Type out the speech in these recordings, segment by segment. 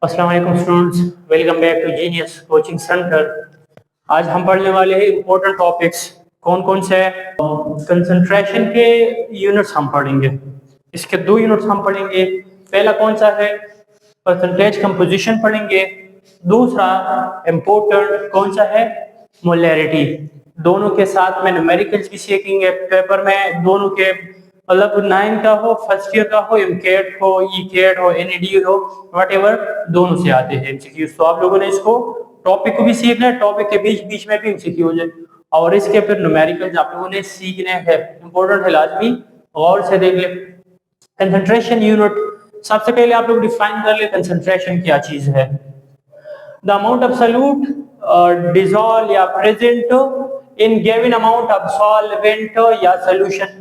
अस्सलाम वालेकुम students, welcome back to Genius Coaching Centre. आज हम पढ़ने वाले हैं इम्पोर्टेंट टॉपिक्स। कौन कौन से? कंसंट्रेशन के यूनिट्स हम पढ़ेंगे। इसके दो यूनिट्स हम पढ़ेंगे। पहला कौन सा है? परसेंटेज कंपोजिशन पढ़ेंगे। दूसरा इम्पोर्टेंट कौन सा है? मोलैरिटी। दोनों के साथ में न्यूमेरिकल्स भी सीखेंगे पेपर में। दोनों के मतलब 9 का हो, फर्स्ट ईयर का हो, एमकेट हो, ईकेट हो, एनईडी हो, व्हाटएवर, दोनों से आते हैं एमसीक्यूज। तो आप लोगों ने इसको टॉपिक को भी सीखना है, टॉपिक के बीच बीच में भी एमसीक्यू हो जाए। और इसके फिर न्यूमेरिकल्स आप लोगों ने सीखने हैं, इंपॉर्टेंट है, लाजमी गौर से देख ले। कंसंट्रेशन यूनिट, सबसे पहले आप लोग डिफाइन कर ले कंसंट्रेशन क्या चीज है। The amount of solute dissolve या present in given amount of solvent या solution.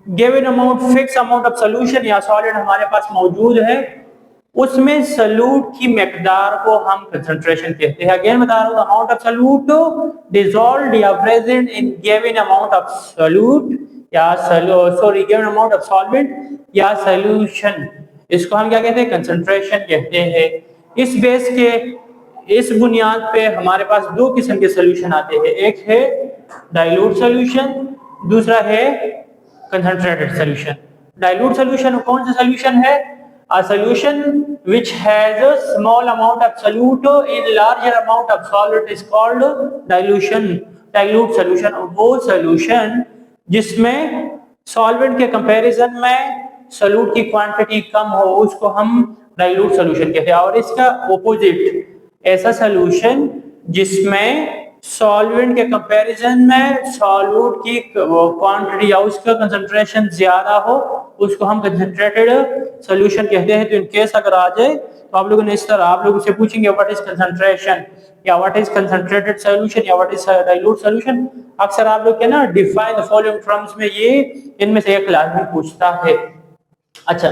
Given amount, fixed amount of solution या सॉलिड हमारे पास मौजूद है, उसमें सॉल्यूट की मकदार को हम कंसंट्रेशन कहते हैं। अगेन बता रहा हूं, अमाउंट ऑफ सॉल्यूट डिसॉल्व्ड या present in given amount of solute या गिवन अमाउंट ऑफ सॉल्वेंट या सॉल्यूशन, इसको हम क्या कहते हैं? कंसंट्रेशन कहते हैं। इस बेस के, इस बुनियाद पे हमारे पास दो किस्म के सॉल्यूशन आते हैं। एक है डाइल्यूट सॉल्यूशन, दूसरा है concentrated solution. Dilute solution कौन सा solution है? A solution which has a small amount of solute in larger amount of solute is called dilution. Dilute solution वो solution जिसमें solvent के comparison में solute की quantity कम हो, उसको हम dilute solution कहते हैं। और इसका opposite ऐसा solution जिसमें सॉल्वेंट के कंपैरिजन में सॉल्यूट की क्वांटिटी या उसका कंसंट्रेशन ज्यादा हो, उसको हम कंसंट्रेटेड सॉल्यूशन कहते हैं। तो इन केस अगर आ जाए तो आप लोगों ने इस तरह आप लोगों से पूछेंगे व्हाट इज कंसंट्रेशन या व्हाट इज कंसंट्रेटेड सॉल्यूशन या व्हाट इज डाइल्यूट सॉल्यूशन। अक्सर आप लोग के ना डिफाइन द फॉलोइंग टर्म्स में ये इनमें से एक लाजमी पूछता है। अच्छा,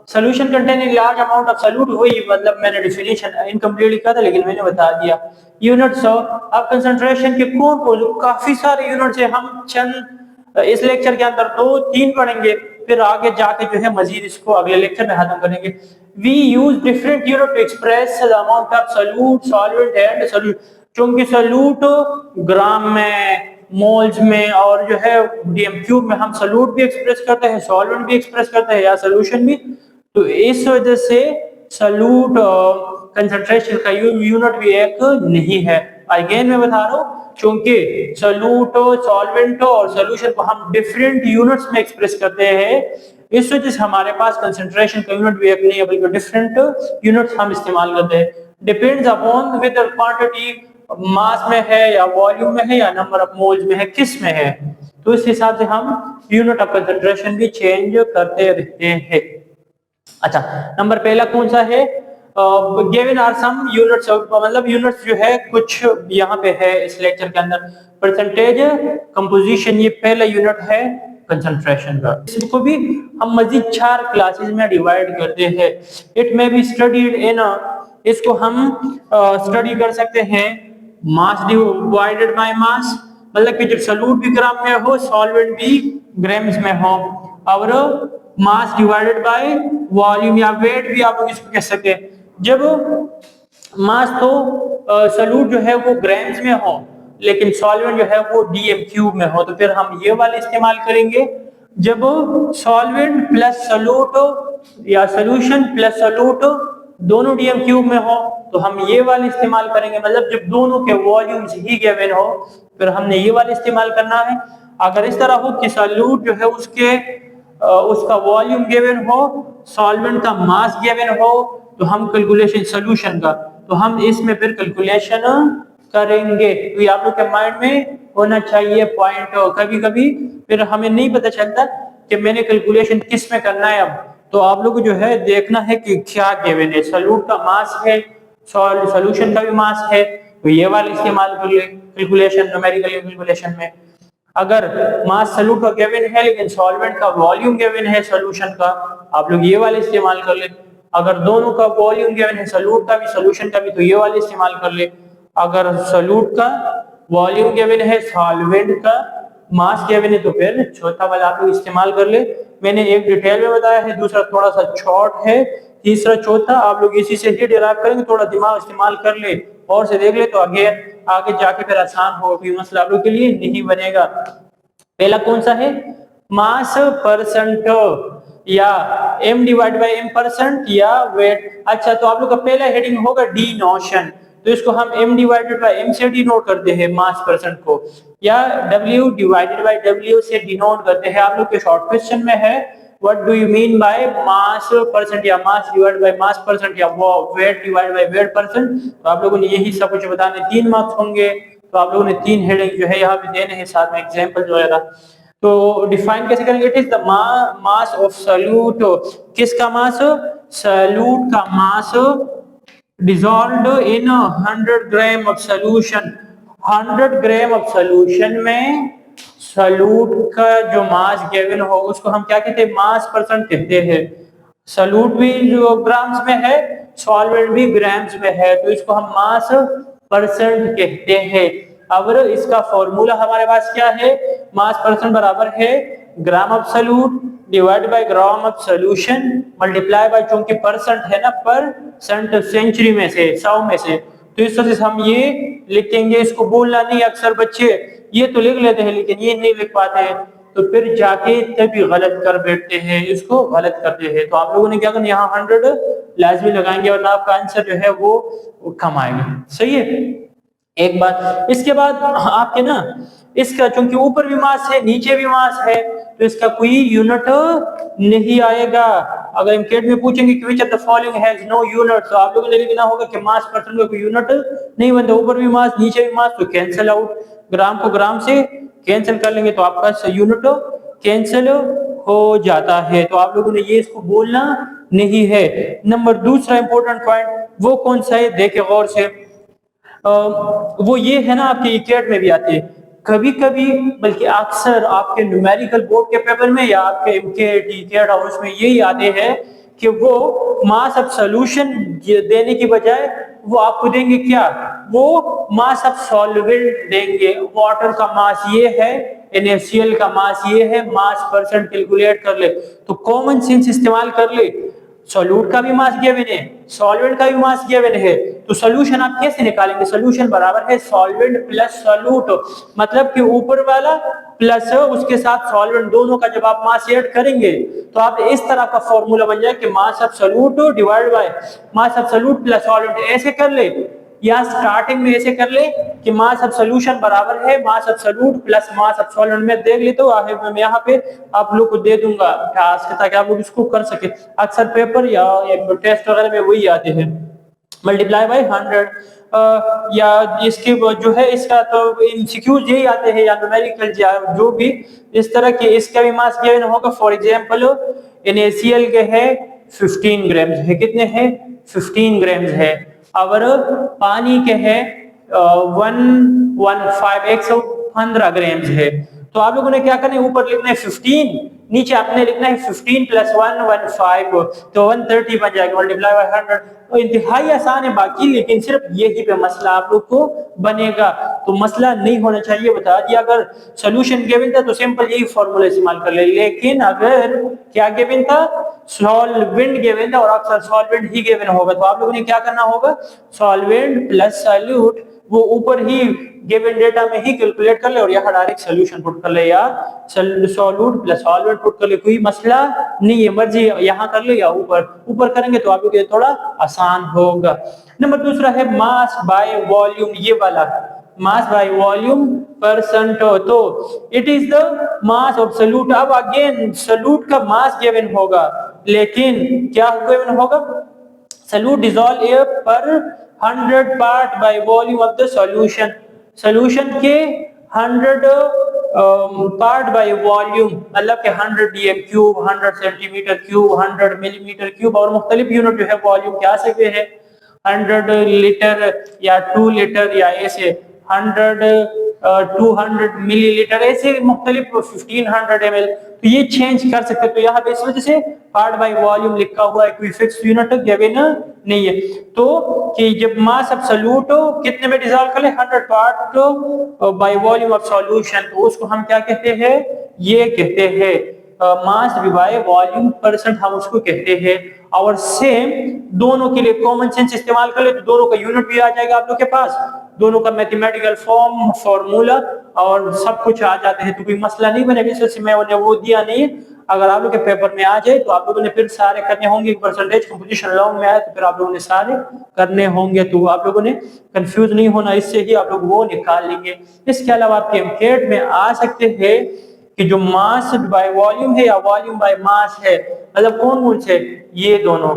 solution containing large amount of solute, वही मतलब मैंने डेफिनेशन इनकम्प्लीट लिखा था लेकिन मैंने बता दिया। यूनिट्स अब कंसंट्रेशन के कौन काफी सारे यूनिट्स है। हम चंद इस लेक्चर के अंदर 2-3 पढ़ेंगे, फिर आगे जाके जो है मजीद इसको अगले लेक्चर में खत्म करेंगे। We use different unit to express the amount of solute, solvent and solute. चूंकि सॉल्यूट ग्राम में, मोल्स में और जो है डीएम क्यूब में हम सॉल्यूट भी एक्सप्रेस करते हैं, सॉल्वेंट भी एक्सप्रेस करते हैं या सॉल्यूशन भी। तो इस वजह से सॉल्यूट कंसंट्रेशन का यूनिट भी एक नहीं है। अगेन मैं बता रहा हूँ, क्योंकि सॉल्यूट, सॉल्वेंट और सॉल्यूशन को हम डिफरेंट यूनिट्स में एक्सप्रेस करते हैं, इस वजह से हमारे पास कंसंट्रेशन का यूनिट भी एक नहीं है, बल्कि डिफरेंट यूनिट्स हम इस्तेमाल करते हैं। डिपेंड्स अपॉन विद क्वांटिटी, मास में है या वॉल्यूम में है या नंबर ऑफ मोल्स में है, किस में है, तो इस हिसाब से हम यूनिट ऑफ कंसंट्रेशन भी चेंज करते रहते हैं। अच्छा, नंबर पहला कौन सा है? गिवन आर सम यूनिट्स, मतलब यूनिट्स जो है कुछ यहाँ पे है इस लेक्चर के अंदर। परसेंटेज कंपोजिशन, ये पहला यूनिट है कंसंट्रेशन का। इसको भी हम मजीद 4 क्लासेस में डिवाइड करते हैं। इट में बी स्टडीड इन, इसको हम स्टडी कर सकते हैं मास डिवाइडेड बाय मास, मतलब कि जब सॉल्यूट भी ग्राम में हो, सॉल्वेंट भी ग्राम्स में हो, और मास डिवाइडेड बाय वॉल्यूम या वेट भी आप लोग इसको कह सकते हैं। जब मास तो सॉल्यूट जो है वो ग्राम्स में हो लेकिन सॉल्वेंट जो है वो डीएम क्यूब में हो, तो फिर हम ये वाले इस्तेमाल करेंगे। जब सॉल्वेंट प्लस सॉल्यूट या सॉल्यूशन प्लस सॉल्यूट दोनों डीएम क्यूब में हो तो हम ये वाले इस्तेमाल करेंगे। मतलब जब दोनों के वॉल्यूम्स ही गिवन हो फिर हमने ये वाले इस्तेमाल करना है। अगर इस तरह हो कि सॉल्यूट जो है उसका वॉल्यूम गिवन हो, सॉल्वेंट का मास गिवन हो, तो हम कैलकुलेशन सॉल्यूशन का, तो हम इसमें फिर कैलकुलेशन करेंगे। तो ये आप लोग के माइंड में होना चाहिए पॉइंट। कभी कभी फिर हमें नहीं पता चलता कि मैंने कैलकुलेशन किस में करना है। अब तो आप लोग जो है देखना है कि क्या गिवन है। सॉल्यूट का मास है, सॉल्यूशन का भी मास है, तो ये वाला इस्तेमाल कर ले कैलकुलेशन, न्यूमेरिकल कैलकुलेशन में। अगर मास सॉल्यूट का गिवन है लेकिन सॉल्वेंट का वॉल्यूम गिवन है सॉल्यूशन का, आप लोग ये वाले इस्तेमाल कर ले। अगर दोनों का वॉल्यूम गिवन है, सॉल्यूट का भी सॉल्यूशन का भी, तो ये वाले इस्तेमाल कर ले। अगर सॉल्यूट का वॉल्यूम गिवन है, सॉल्वेंट का मास गिवन है, तो फिर चौथा वाला आप लोग इस्तेमाल कर ले। मैंने एक डिटेल में बताया है, दूसरा थोड़ा सा शॉर्ट है तीसरा, चौथा आप लोग इसी से ही डिराइव करेंगे, थोड़ा दिमाग इस्तेमाल कर ले और से देख ले तो आगे आगे जाके फिर आसान होगा, कोई मसला आप लोग के लिए नहीं बनेगा। पहला कौन सा है, मास परसेंट या m divide by m percent या वेट। अच्छा तो आप लोग का पहला हेडिंग होगा डी नोशन, तो इसको हम m डिवाइडेड बाई m से डिनोट करते हैं मास परसेंट को, या w डिवाइडेड बाई w से डिनोट करते हैं। आप लोग के शॉर्ट क्वेश्चन में है what do you mean by mass percent या mass divide by mass percent या weight divide by weight percent, तो आप लोगों ने यही सब कुछ बताने, 3 मार्क्स होंगे, तो आप लोगों ने 3 हेडिंग जो है यहाँ पे देने हैं, साथ में एग्जांपल जो है ना। तो डिफाइन कैसे करेंगे, it is the mass of solute, किसका मास, सॉल्यूट का mass dissolved in 100 gram of solution, 100 gram of solution में सॉल्यूट का जो मास गिवन हो उसको हम क्या कहते हैं, मास परसेंट कहते हैं। सॉल्यूट भी जो ग्राम्स में है, सॉल्वेंट भी ग्राम्स में है, तो इसको हम मास परसेंट कहते हैं। अब इसका फॉर्मूला हमारे पास क्या है, मास परसेंट बराबर है gram of solute divide by gram of solution multiply by, चूंकि परसेंट है ना, परसेंट सेंचुरी में से 100 में से, तो इस तरह से हम ये लिखेंगे। इसको बोलना नहीं, अक्सर बच्चे ये तो लिख लेते हैं लेकिन ये नहीं लिख पाते हैं, तो फिर जाके तभी गलत कर बैठते हैं, इसको गलत करते हैं। तो आप लोगों ने क्या करना, यहाँ 100 लाजमी लगाएंगे वरना आपका आंसर जो है वो कम आएगा। सही है, एक बात। इसके बाद आपके ना इसका चूंकि ऊपर भी मास है नीचे भी मास है, तो इसका कोई यूनिट नहीं आएगा। अगर एमकेट में पूछेंगे कि which of the following has no unit, तो आप लोगों ने लिखना होगा कि मास परसेंट का कोई यूनिट नहीं बनता, ऊपर भी मास नीचे भी मास, तो कैंसिल आउट, ग्राम को ग्राम से कैंसिल कर लेंगे तो आपका यूनिट कैंसिल हो जाता है। तो आप लोगों ने ये इसको बोलना नहीं है। नंबर दूसरा इंपॉर्टेंट पॉइंट वो कौन सा है, देखे गौर से, वो ये है ना, आपके इकेट में भी आते हैं कभी कभी, बल्कि अक्सर आपके न्यूमेरिकल बोर्ड के पेपर में या आपके एमकेट इकेट हाउस में यही आते हैं कि वो मास ऑफ सॉल्यूशन देने की बजाय वो आपको देंगे क्या, वो मास ऑफ सॉल्वेंट देंगे। वाटर का मास ये है, NaCl का मास ये है, मास परसेंट कैलकुलेट कर ले। तो कॉमन सेंस इस्तेमाल कर ले, सॉल्यूट का भी मास गिवन है, सॉल्वेंट का भी मास गिवन है, तो सॉल्यूशन आप कैसे निकालेंगे, सॉल्यूशन बराबर है सॉल्वेंट प्लस सॉल्यूट, मतलब कि ऊपर वाला प्लस उसके साथ सॉल्वेंट, दोनों का जब आप मास ऐड करेंगे तो आप इस तरह का फॉर्मूला बन जाए कि मास of solute divide by mass of solute plus solvent. ऐसे कर ले, या स्टार्टिंग में ऐसे कर ले कि मास ऑफ सॉल्यूशन बराबर है mass of solute plus mass of solvent में देख ले, तो मैं यहाँ पे आप लोग को दे दूंगा टास्क ताकि आप लोग इसको कर सके। अक्सर पेपर या टेस्ट वगैरह में वही आते हैं, मल्टीप्लाई बाय 100 या इसके जो है इसका तो एमसीक्यूज यही आते हैं या न्यूमेरिकल जो भी इस तरह के, इसका भी मास गिवन होगा। फॉर एग्जांपल NaCl के है 15 ग्राम है, कितने हैं 15 ग्राम है, और पानी के है 115 ग्राम है। तो आप लोगों ने क्या करना है, ऊपर लिखना है 15, नीचे आपने लिखना है 15 प्लस 115, तो 130 बन जाएगा, मल्टीप्लाई बाय 100। तो इंतहाई आसान है बाकी, लेकिन सिर्फ यही पे मसला आप लोग को बनेगा, तो मसला नहीं होना चाहिए, बता दिया। अगर सॉल्यूशन गिवन था तो सिंपल यही फॉर्मूला इस्तेमाल कर ले, लेकिन अगर क्या गिवन था, सॉल्वेंट गिवन था और अक्सर सॉल्वेंट ही गिवन होगा, तो आप लोगों ने क्या करना होगा, सॉल्वेंट प्लस सॉल्यूट वो ऊपर ही गिवन डेटा में ही कैलकुलेट कर ले और यहाँ डायरेक्ट सॉल्यूशन पुट कर ले, या सॉल्यूट प्लस सॉल्वेंट पुट कर ले, कोई मसला नहीं है, मर्जी यहाँ कर ले या ऊपर करेंगे तो आप लोग थोड़ा आसान होगा। नंबर दूसरा है मास बाय वॉल्यूम, ये वाला मास बाय वॉल्यूम परसेंट, तो it is the mass of solute. अब अगेन सॉल्यूट का मास गिवन होगा, लेकिन क्या गिवन होगा, सॉल्यूट डिसॉल्व एयर पर 100 part by volume of the solution, solution के 100 पार्ट बाय वॉल्यूम, मतलब के 100 dm cube, 100 centimetre cube, 100 millimetre cube, और मुख्तलिफ यूनिट जो है वॉल्यूम के आ सकते हैं, 100 लीटर या 2 लीटर या ऐसे 100 200 मिलीलीटर, ऐसे मुख्तलिफ 1500 ml, तो ये चेंज कर सकते हैं। तो यहाँ पे इस वजह से पार्ट बाय वॉल्यूम लिखा हुआ है, कोई फिक्स यूनिट गिवन नहीं है। तो कि जब मास ऑफ सॉल्यूट कितने में डिसॉल्व कर ले, 100 part by volume of solution, तो उसको हम क्या कहते हैं, ये कहते हैं मास बाय वॉल्यूम परसेंट हम उसको कहते हैं। और सेम दोनों के लिए कॉमन सेंस इस्तेमाल कर ले तो दोनों का यूनिट भी आ जाएगा आप लोग के पास, दोनों का मैथमेटिकल फॉर्म फॉर्मूला और सब कुछ आ जाते हैं, तो कोई मसला नहीं बनेगा। इस वजह से मैं उन्हें वो दिया नहीं है। अगर आप लोग के पेपर में आ जाए तो आप लोगों ने फिर सारे करने होंगे, परसेंटेज कंपोजिशन लॉन्ग में आए तो फिर आप लोगों ने सारे करने होंगे, तो आप लोगों ने कंफ्यूज नहीं होना, इससे ही आप लोग वो निकाल लेंगे। इसके अलावा आपके एमकेट में आ सकते हैं कि जो मास बाय वॉल्यूम है या वॉल्यूम बाय मास है, मतलब कौन से ये दोनों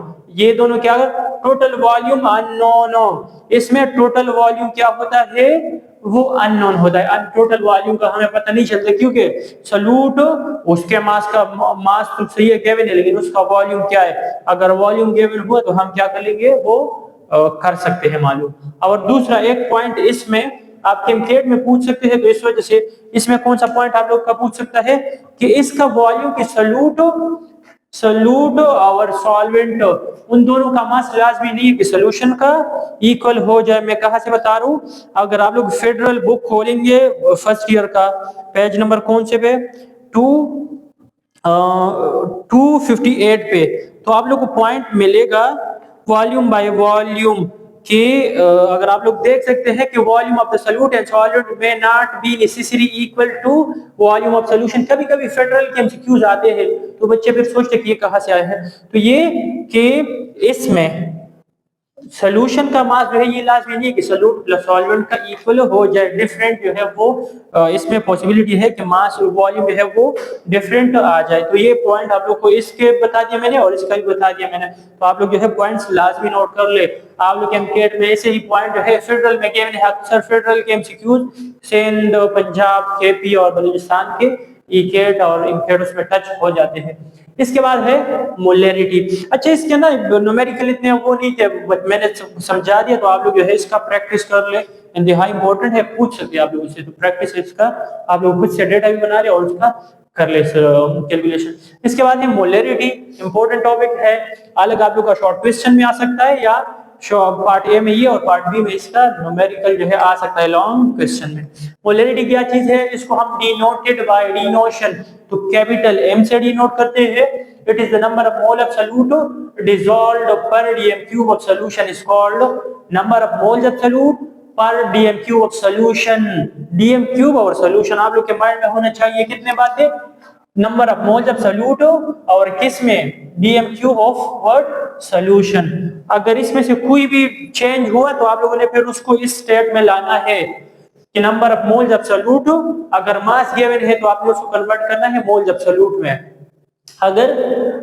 क्या, टोटल वॉल्यूम अननोन हो, इसमें टोटल वॉल्यूम क्या होता है, वो अननोन होता है। टोटल वॉल्यूम का हमें पता नहीं चलता क्योंकि सॉल्यूट उसके मास तो सही है गिवन है, लेकिन उसका वॉल्यूम क्या है, अगर वॉल्यूम गिवन हुआ तो हम क्या कर लेंगे, वो कर सकते हैं मालूम। और दूसरा एक पॉइंट इसमें आपके एमकेट में पूछ सकते हैं, तो इस वजह से इसमें कौन सा पॉइंट आप लोग का पूछ सकता है कि इसका वॉल्यूम की सॉल्यूट और सॉल्वेंट उन दोनों का मास लाजमी नहीं है कि सॉल्यूशन का इक्वल हो जाए। मैं कहां से बता रहा हूं, अगर आप लोग फेडरल बुक खोलेंगे फर्स्ट ईयर का, पेज नंबर कौन से पे, 258 पे, तो आप लोग को पॉइंट मिलेगा वॉल्यूम बाय वॉल्यूम कि अगर आप लोग देख सकते हैं कि volume of the solute and solvent में not be necessary equal to volume of solution. कभी कभी फेडरल के एमसीक्यूज आते हैं तो बच्चे फिर सोचते हैं कि ये कहां से आए हैं, तो ये कि इसमें सोल्यूशन का मास जो है ये लाजमी नहीं है कि सॉल्यूट प्लस सॉल्वेंट का इक्वल हो जाए, डिफरेंट जो है वो इसमें पॉसिबिलिटी है कि मास और वॉल्यूम जो है वो डिफरेंट आ जाए। तो ये पॉइंट आप लोग को इसके बता दिया मैंने और इसका भी बता दिया मैंने, तो आप लोग जो है पॉइंट्स लाजमी नोट कर ले। आप लोग एमकेट में ऐसे ही पॉइंट जो है फेडरल में गिवन है, अक्सर फेडरल के एमसीक्यूज सिंध, पंजाब, केपी और बलूचिस्तान के ईकेट और इमकेट उसमें टच हो जाते हैं। इसके बाद है मोलैरिटी। अच्छा, इसके ना न्यूमेरिकल इतने वो नहीं थे, मैंने समझा दिया, तो आप लोग जो है इसका प्रैक्टिस कर ले, इंतहाई इंपॉर्टेंट है, पूछ सकते हैं आप लोगों से, तो प्रैक्टिस इसका आप लोग खुद से डेटा भी बना रहे और उसका कर ले कैलकुलेशन। इसके बाद है मोलैरिटी, इंपॉर्टेंट टॉपिक है, अलग आप लोग का शॉर्ट क्वेश्चन में आ सकता है या पार्ट ए में ये और पार्ट बी में इसका न्यूमेरिकल जो है आ सकता है लॉन्ग क्वेश्चन में। मोलैरिटी क्या चीज है, इसको हम डिनोटेड बाय डिनोशन, तो कैपिटल एम से डिनोट करते हैं। It is the number of mole of solute dissolved per DM cube of solution is called number of moles of solute per DM cube of solution. DM cube और solution आप लोग के mind में होना चाहिए, कितने बातें, number of moles of solute और किस में, DM cube of what, solution. अगर इसमें से कोई भी चेंज हुआ तो आप लोगों ने फिर उसको इस स्टेट में लाना है कि number of moles of solute, अगर मास गिवन है तो आपने उसको कन्वर्ट करना है मोल्स ऑफ सॉल्यूट में। अगर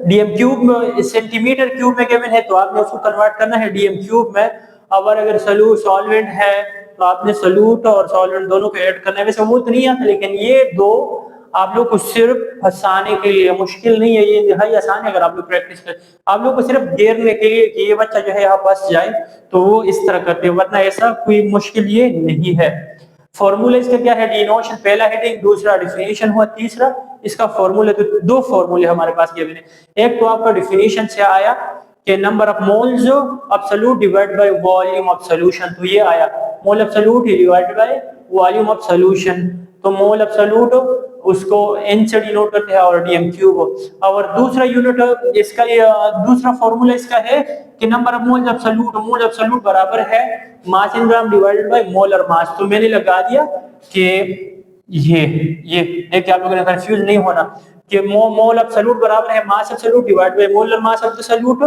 डीएम क्यूब में सेंटीमीटर क्यूब में गिवन है तो आपने उसको कन्वर्ट करना है डीएम क्यूब में। और अगर सॉल्वेंट है तो आपने सॉल्यूट और सॉल्वेंट दोनों को ऐड करना है। वैसे वो तो नहीं आता, लेकिन ये दो आप लोग को सिर्फ फंसाने के लिए, मुश्किल नहीं है, ये इंतहाई आसान है। अगर आप लोग प्रैक्टिस करें, आप लोग को सिर्फ घेरने के लिए कि ये बच्चा जो है यहाँ फंस जाए, तो वो इस तरह करते हैं, वरना ऐसा कोई मुश्किल ये नहीं है। फॉर्मूला इसका क्या है, डिनोशन पहला हेडिंग, दूसरा डिफिनेशन हुआ, तीसरा इसका फॉर्मूला। तो दो फॉर्मूले हमारे पास गिवन है, एक तो आपका डिफिनेशन से आया कि number of moles of solute divide by volume of solution, तो ये आया मोल of solute divide by volume of solution. तो मोल ऑफ सॉल्यूट उसको n से डिनोट करते हैं और डीएम क्यूब। और दूसरा यूनिट इसका दूसरा फॉर्मूला इसका है कि number of moles of solute बराबर है mass in gram divided by molar mass. तो मैंने लगा दिया कि ये देखिए आप लोगों ने कंफ्यूज नहीं होना कि मोल ऑफ सॉल्यूट बराबर है mass of solute divided by molar mass of the solute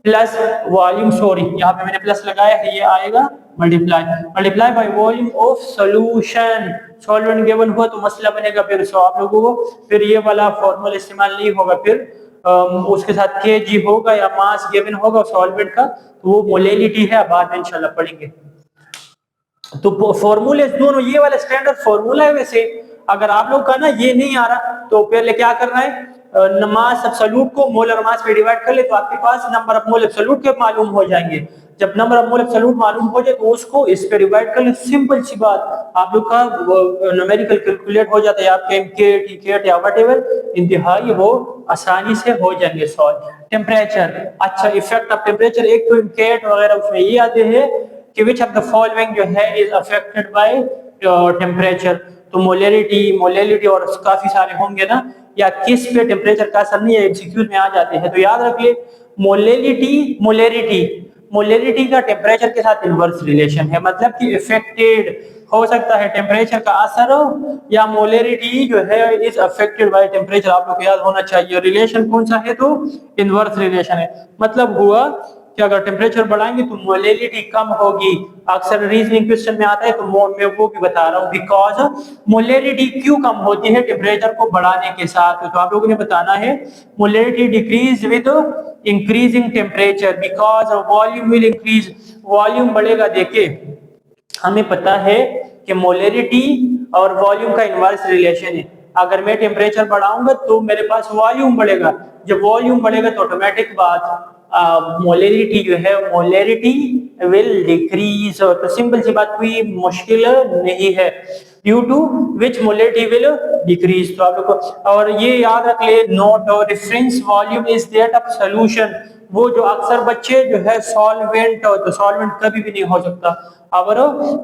plus volume, sorry यहाँ पे मैंने प्लस लगाया है, ये आएगा multiply by volume of solution. Solvent given हुआ तो मसला बनेगा फिर, सो आप लोगों को फिर ये वाला फॉर्मूला इस्तेमाल नहीं होगा, फिर उसके साथ केजी होगा या मास गिवन होगा सॉल्वेंट का, तो वो मोलैरिटी है, बाद में इंशाल्लाह पढ़ेंगे। तो फॉर्मूले दोनों ये वाला स्टैंडर्ड फॉर्मूला है। वैसे अगर आप लोग का ना ये नहीं आ रहा तो पहले क्या करना है, मास ऑफ सॉल्यूट को मोलर मास में डिवाइड कर ले तो आपके पास number of mole of solute के मालूम हो जाएंगे। जब number of mole of solute मालूम हो जाए तो उसको इस पे डिवाइड कर ले, सिंपल सी बात, आप लोग का न्यूमेरिकल कैलकुलेट हो जाता है, आपके एमकेट ईकेट या व्हाटएवर इंतहाई वो आसानी से हो जाएंगे सॉल्व। टेम्परेचर, अच्छा इफेक्ट ऑफ टेम्परेचर, एक तो एमकेट वगैरह उसमें ये आते हैं कि विच ऑफ द फॉलोइंग जो है इज अफेक्टेड बाय टेम्परेचर। तो मोलेलिटी और काफी सारे होंगे ना, या किस पे टेम्परेचर का असर नहीं है, एमसीक्यूज में आ जाते हैं। तो याद रख ले मोलेरिटी का टेम्परेचर के साथ इनवर्स रिलेशन है, मतलब कि इफेक्टेड हो सकता है टेम्परेचर का असर हो, या मोलेरिटी जो है इज अफेक्टेड बाय टेम्परेचर। आप लोग को याद होना चाहिए रिलेशन कौन सा है, तो इनवर्स रिलेशन है। मतलब हुआ कि अगर टेम्परेचर बढ़ाएंगे तो मोलेलिटी कम होगी। अक्सर रीजनिंग क्वेश्चन में आता है, तो मैं वो भी बता रहा हूँ, बिकॉज मोलेलिटी क्यों कम होती है टेम्परेचर को बढ़ाने के साथ। तो आप लोगों ने बताना है molality decrease with increasing temperature because volume will increase. Volume बढ़ेगा, देखिए हमें पता है कि मोलेरिटी और वॉल्यूम का इनवर्स रिलेशन है। अगर मैं टेम्परेचर बढ़ाऊंगा तो मेरे पास वॉल्यूम बढ़ेगा, जब वॉल्यूम बढ़ेगा तो ऑटोमेटिक बात मोलेरिटी जो है मोलेरिटी विल डिक्रीज। तो सिंपल सी बात, कोई मुश्किल नहीं है, due to which molarity will decrease. तो आप लोग को और ये याद रख ले, नोट और reference volume is that of solution. वो जो अक्सर बच्चे जो है सॉल्वेंट, तो सॉल्वेंट कभी भी नहीं हो सकता। अगर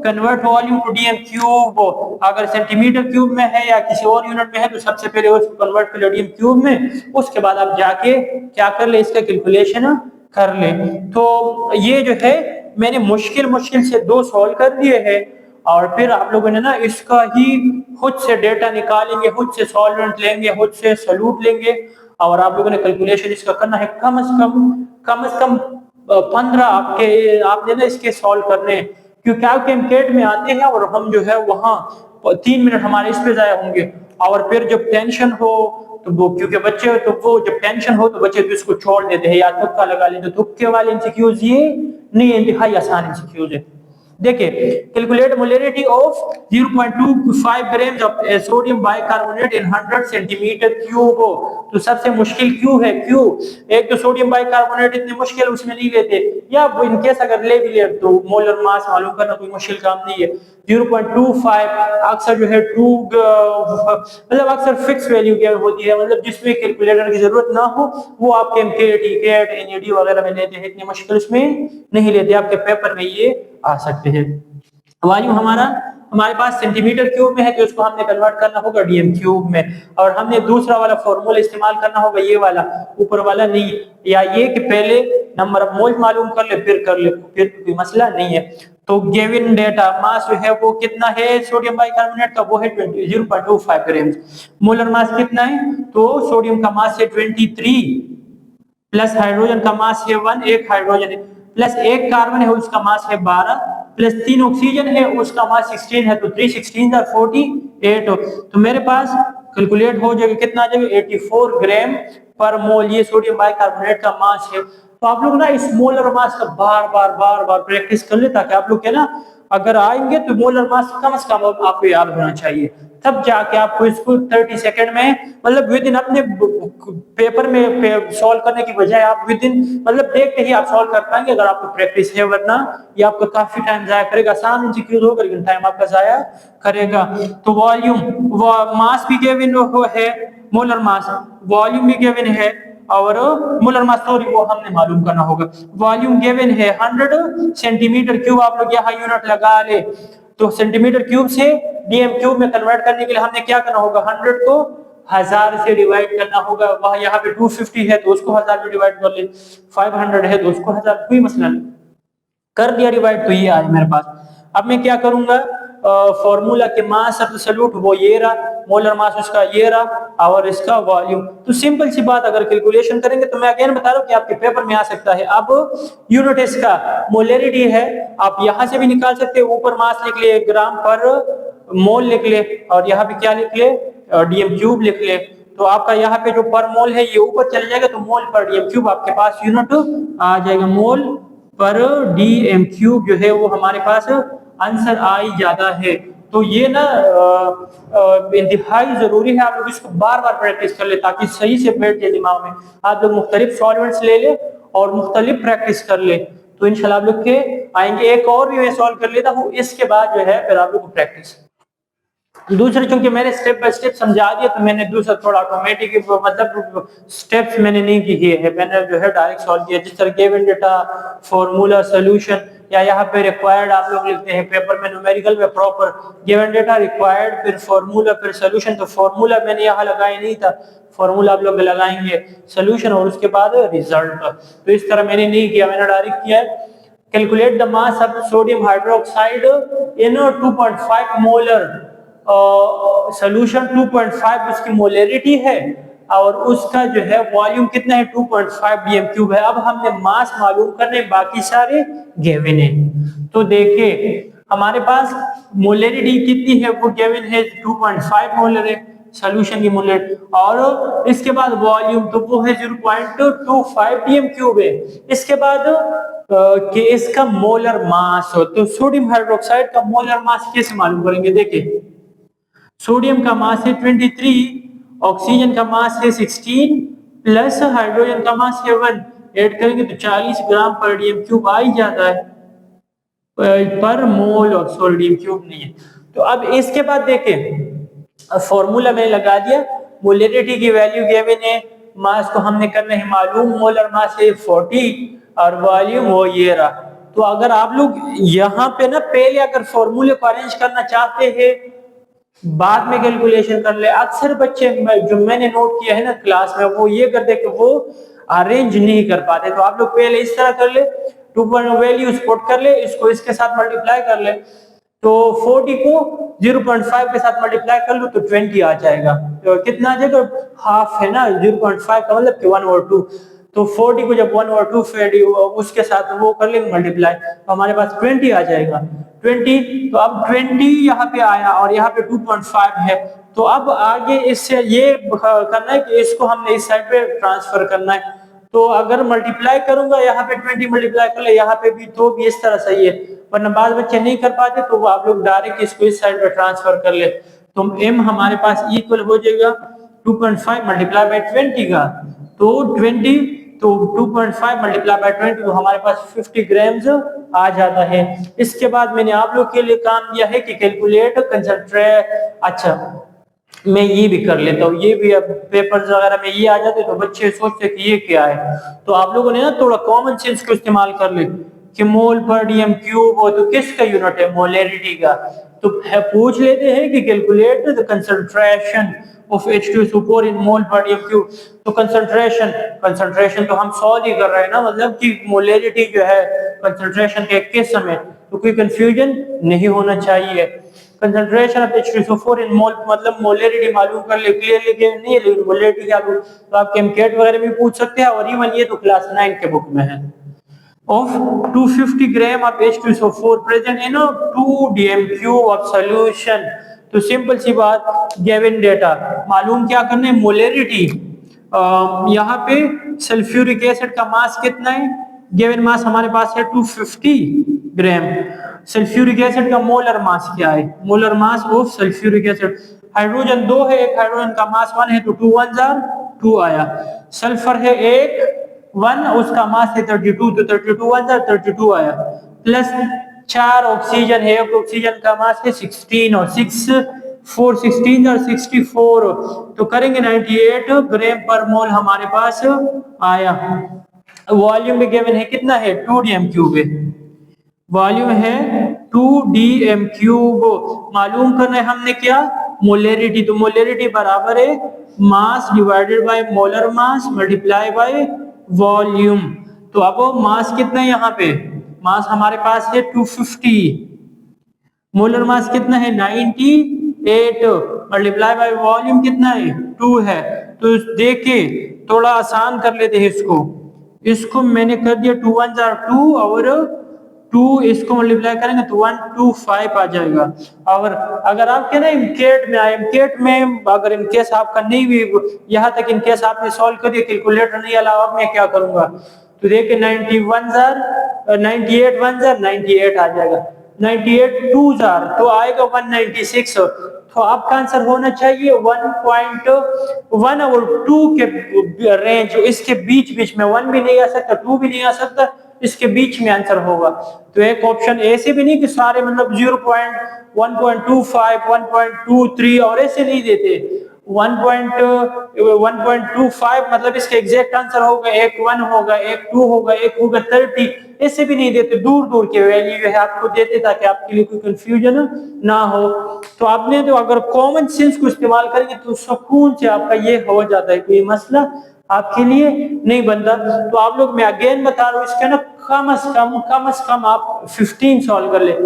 convert volume to DM cube, अगर सेंटीमीटर क्यूब में है या किसी और यूनिट में है तो सबसे पहले उसको कन्वर्ट कर लो डीएम क्यूब में, उसके बाद आप जाके क्या कर ले, इसका कैलकुलेशन कर ले। तो ये जो है मैंने मुश्किल से 2 सॉल्व कर दिए हैं, और फिर आप लोगों ने ना इसका ही खुद से डेटा निकालेंगे, खुद से सॉल्वेंट लेंगे, खुद से सॉल्यूट लेंगे, और आप लोगों ने कैलकुलेशन इसका करना है कम से कम 15 आपने ना इसके सॉल्व करने हैं, क्योंकि आपके कैट में आते हैं और हम जो है वहां 3 मिनट हमारे इस पे जाया होंगे। और फिर जब टेंशन हो तो वो, क्योंकि बच्चे तो वो जब टेंशन हो तो बच्चे तो इसको छोड़ देते हैं या तुक्का लगा लेते। तो तुक्के वाले एमसीक्यूज ये नहीं, इंतहाई आसान एमसीक्यूज है। देखिए, calculate molarity of 0.25 gram of sodium bicarbonate in 100 centimetre cube. तो सबसे मुश्किल क्यों है, क्यों एक तो सोडियम बाइकार्बोनेट इतनी मुश्किल उसमें नहीं लेते, या इनकेस अगर ले भी ले तो मोलर मास मालूम करना कोई मुश्किल काम नहीं है। 0.25 अक्सर जो है टू मतलब अक्सर फिक्स वैल्यू क्या होती है, मतलब जिसमें कैलकुलेटर की जरूरत ना हो वो आपके एमकेट एनईडी वगैरह में लेते हैं, इतनी मुश्किल उसमें नहीं लेते, आपके पेपर में ये आ सकते हैं। वॉल्यूम हमारे पास सेंटीमीटर क्यूब में है तो उसको हमने कन्वर्ट करना होगा डीएम क्यूब में, और हमने दूसरा वाला फॉर्मूला इस्तेमाल करना होगा, ये वाला ऊपर वाला नहीं, या ये कि पहले नंबर ऑफ मोल मालूम कर ले फिर कोई मसला नहीं है। तो गिवन डेटा मास जो है वो कितना है सोडियम बाइकार्बोनेट का, वो है 0.25 ग्राम। मोलर मास कितना है, तो सोडियम का मास है 23 प्लस हाइड्रोजन का मास है 1, एक हाइड्रोजन है प्लस एक कार्बन है उसका मास है 12 प्लस 3 ऑक्सीजन है उसका मास 16 है, तो 3 16 48। तो मेरे पास कैलकुलेट हो जाएगा कितना आ जाएगा 84 ग्राम पर मोल, ये सोडियम बाइकार्बोनेट का मास है। तो आप लोग ना इस मोलर मास का बार बार प्रैक्टिस कर ले, ताकि आप लोग के ना अगर आएंगे तो मोलर मास कम से कम आपको याद होना चाहिए, तब जाके आपको इसको 30 सेकंड में मतलब विद इन अपने पेपर में सॉल्व करने की बजाय आप विद इन मतलब देखते ही आप सॉल्व कर पाएंगे अगर आपको प्रैक्टिस है, वरना ये आपको काफी टाइम जाया करेगा। आसान एमसीक्यूज होगा लेकिन टाइम आपका जाया करेगा। तो वॉल्यूम मास भी गिवन है, मोलर मास वॉल्यूम भी गिवन है, और मोलर मास सॉरी वो हमने मालूम करना होगा। वॉल्यूम गिवन है 100 सेंटीमीटर क्यूब, आप लोग यहाँ यूनिट लगा ले, तो सेंटीमीटर क्यूब से डीएम क्यूब में कन्वर्ट करने के लिए हमने क्या करना होगा, 100 को 1000 से डिवाइड करना होगा। वहां यहाँ पे 250 है तो उसको 1000 में डिवाइड कर ले, 500 है तो उसको 1000, कोई मसला नहीं, कर दिया डिवाइड, तो ये आया मेरे पास। अब मैं क्या करूंगा, फॉर्मूला के मास एब्सोल्यूट वो ये रहा, मोलर मास उसका ये रहा, और इसका वॉल्यूम। तो सिंपल सी बात, अगर कैलकुलेशन करेंगे तो मैं अगेन बता रहा हूँ कि आपके पेपर में आ सकता है। अब यूनिट इसका मोलेरिटी है, आप यहां से भी निकाल सकते हैं, ऊपर मास लिख ले ग्राम पर मोल लिख ले, और यहाँ पे क्या लिख ले डीएम क्यूब लिख ले। तो आपका यहाँ पे जो पर मोल है ये ऊपर चले जाएगा, तो मोल पर डीएम क्यूब आपके पास यूनिट आ जाएगा, मोल पर डीएम क्यूब जो है वो हमारे पास आंसर आई ज्यादा है। तो ये ना इंतहाई जरूरी है, आप लोग इसको बार बार प्रैक्टिस कर ले ताकि सही से बैठ जाए दिमाग में। आप लोग मुख्तलिफ सॉल्वेंट्स ले ले और मुख्तलिफ प्रैक्टिस कर ले, तो इंशाल्लाह आप लोग के आएंगे। एक और भी मैं सॉल्व कर लेता हूँ, इसके बाद जो है फिर आप लोग को प्रैक्टिस। दूसरे चूंकि मैंने स्टेप बाय स्टेप समझा दिया, तो मैंने दूसरा थोड़ा ऑटोमेटिक मतलब स्टेप्स मैंने नहीं किए है, मैंने जो है डायरेक्ट सॉल्व किया, जिस तरह गिवन डेटा, फॉर्मूला, सॉल्यूशन, या यहाँ पे रिक्वायर्ड आप लोग लिखते हैं पेपर में न्यूमेरिकल में प्रॉपर गिवन डेटा रिक्वायर्ड फिर फॉर्मूला फिर सोल्यूशन। तो फॉर्मूला मैंने यहाँ लगाया नहीं था, फॉर्मूला आप लोग लगाएंगे सोल्यूशन और उसके बाद रिजल्ट। तो इस तरह मैंने नहीं किया, मैंने डायरेक्ट किया है calculate the mass of sodium hydroxide in 2.5 molar solution. 2.5 उसकी मोलरिटी है और उसका जो है वॉल्यूम कितना है 2.5 डीएम क्यूब है। अब हमने मास मालूम करने, बाकी सारे गिवन है। तो देखिए हमारे पास मोलरिटी कितनी है, वो गिवन है 2.5 मोलर है सोल्यूशन की मोलरिटी, और इसके बाद वॉल्यूम तो वो है 0.25 डीएम क्यूब है। इसके बाद कि इसका मोलर मास हो, तो सोडियम हाइड्रोक्साइड का मोलर मास कैसे मालूम करेंगे। देखिए सोडियम का मास है 23, ऑक्सीजन का मास है 16 प्लस हाइड्रोजन का मास है 1, ऐड करेंगे तो 40 ग्राम पर डीएम क्यूब आ ही जाता है पर मोल ऑफ सोडियम क्यूब नहीं है। तो अब इसके बाद देखें फॉर्मूला मैंने लगा दिया, मोलरिटी की वैल्यू गिवन है, मास को हमने करना है मालूम, मोलर मास है 40 और वॉल्यूम वो ये रहा। तो अगर आप लोग यहाँ पे ना पहले अगर फॉर्मूले को अरेंज करना चाहते हैं बाद में कैलकुलेशन कर ले, अक्सर बच्चे जो मैंने नोट किया है ना क्लास में वो ये करते कि वो अरेंज नहीं कर पाते। तो आप लोग पहले इस तरह कर ले, 2 वैल्यू स्पॉट कर ले, इसको इसके साथ मल्टीप्लाई कर ले, तो 40 को 0.5 के साथ मल्टीप्लाई कर लो तो 20 आ जाएगा। तो कितना आ जाएगा, हाफ है ना 0.5 का मतलब कि 1/2। तो 40 को जब 1/2 फिर उसके साथ वो कर लेंगे मल्टीप्लाई तो हमारे पास 20 आ जाएगा 20। तो अब 20 यहाँ पे आया और यहाँ पे 2.5 है। तो अब आगे इससे ये करना है कि इसको हमने इस साइड पे ट्रांसफर करना है। तो अगर मल्टीप्लाई करूंगा यहाँ पे 20 मल्टीप्लाई कर ले यहाँ पे भी, तो भी इस तरह सही है, वरना बाद बच्चे नहीं कर पाते तो वो आप लोग डायरेक्ट इसको इस साइड पे ट्रांसफर कर ले। तो m हमारे पास इक्वल हो जाएगा 2.5 मल्टीप्लाई बाय 20 का, तो 20 तो 2.5 मल्टीप्लाई बाय 20 तो हमारे पास 50 ग्राम्स आ जाता है। इसके बाद मैंने आप लोग के लिए काम दिया है कि कैलकुलेट कंसंट्रेट। अच्छा मैं ये भी कर लेता हूँ, ये भी अब पेपर्स वगैरह में ये आ जाते तो बच्चे सोचते कि ये क्या है। तो आप लोगों ने ना थोड़ा कॉमन सेंस को इस्तेमाल कर ले कि मोल पर डीएम क्यूब हो तो किसका यूनिट है, मोलरिटी का। तो पूछ लेते हैं कि calculate the concentration of H2SO4 इन मोल पर डीएम क्यूब। तो कंसंट्रेशन तो हम सॉल्व ही कर रहे हैं ना, मतलब कि मोलरिटी जो है कंसंट्रेशन के किस समय, तो कोई कंफ्यूजन नहीं होना चाहिए। कंसंट्रेशन ऑफ H2SO4 इन मोल मतलब मोलरिटी मालूम कर ले, क्लियरली कि नहीं, लेकिन मोलरिटी क्या तो आप केमकेट वगैरह में पूछ सकते हैं, और इवन ये तो क्लास 9 के बुक में है। of 250 gram of H2SO4 present in a 2 dm cube of solution। तो सिंपल सी बात, गिवन डेटा मालूम क्या करना है, मोलरिटी। यहाँ पे सल्फ्यूरिक एसिड का मास कितना है, गिवन मास हमारे पास है 250 ग्राम। सल्फ्यूरिक एसिड का मोलर मास क्या है, molar mass of sulphuric acid. Hydrogen 2 है, एक हाइड्रोजन का मास 1 है तो 2 1 जार 2 आया। सल्फर है 1 उसका मास है 32 तो 32 1 जार 32 आया। प्लस 4 ऑक्सीजन है, एक ऑक्सीजन का मास है 16 और 6 4 16 और 64 तो करेंगे 98 ग्राम पर मोल हमारे पास आया। वॉल्यूम भी गिवन है कितना है 2 डीएम क्यूब है, वॉल्यूम है 2 डीएम क्यूब। मालूम करना है हमने क्या, मोलरिटी। तो मोलरिटी बराबर है mass divided by molar mass multiply by volume. तो अब मास कितना है, यहाँ पे मास हमारे पास है 250, मोलर मास कितना है 98 मल्टीप्लाई बाय वॉल्यूम कितना है 2 है। तो देखिए थोड़ा आसान कर लेते हैं इसको मैंने कर दिया 2 1 जार 2 और 2 इसको मल्टीप्लाई करेंगे तो 125 आ जाएगा। और अगर आपके ना इनकेट में आए, इनकेट में अगर इनकेस आपका नहीं भी यहाँ तक इनकेस आपने सॉल्व कर दिया, कैलकुलेटर नहीं अलावा अब मैं क्या करूंगा, तो देखिए 91 जार 98 1 जार 98 आ जाएगा, 98 2 जार तो आएगा 196। तो आपका आंसर होना चाहिए 1.1 और 2 के रेंज, इसके बीच में 1 भी नहीं आ सकता 2 भी नहीं आ सकता, इसके बीच में आंसर होगा। तो एक ऑप्शन ऐसे भी नहीं कि सारे मतलब 0.1.25 1.23 और ऐसे नहीं देते, 1.25 मतलब इसका एग्जैक्ट आंसर होगा, एक 1 होगा, एक 2 होगा, एक होगा 30, ऐसे भी नहीं देते, दूर दूर के वैल्यू जो है आपको देते ताकि आपके लिए कोई कंफ्यूजन ना हो। तो आपने तो अगर कॉमन सेंस को इस्तेमाल करेंगे तो सुकून से आपका ये हो जाता है, कोई मसला आपके लिए नहीं बनता। तो आप लोग, मैं अगेन बता रहा हूँ, इसके ना कम से कम आप 15 सॉल्व कर ले।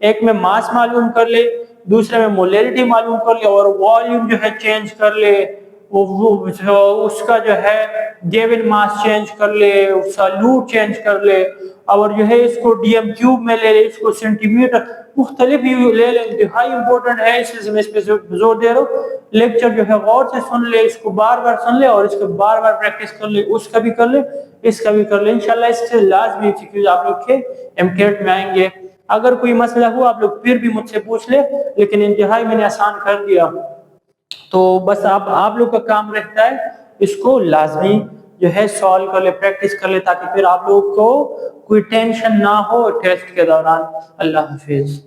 एक में मास मालूम कर ले, दूसरे में मोलैरिटी मालूम कर ले, और वॉल्यूम जो है चेंज कर ले, उसका जो है गिवन मास चेंज कर ले, सॉल्यूट चेंज कर ले, और जो है इसको डीएम क्यूब में ले ले, इसको सेंटीमीटर मुख्तलिफ ले ले। इंतहाई इंपॉर्टेंट है, इसलिए मैं इस पे जोर दे रहा हूँ। लेक्चर जो है गौर से सुन ले, इसको बार बार सुन ले, और इसको बार बार प्रैक्टिस कर ले, उसका भी कर ले, इसका भी कर ले। इंशाल्लाह इससे लाजमी फिक्र आप लोग के एमकेट में आएंगे। अगर कोई मसला हो आप लोग फिर भी मुझसे पूछ ले, लेकिन इंतहाई मैंने आसान कर दिया। तो बस आप लोग का काम रहता है इसको लाजमी जो है सॉल्व कर ले, प्रैक्टिस कर ले, ताकि फिर आप लोग को कोई टेंशन ना हो टेस्ट के दौरान। अल्लाह हाफिज।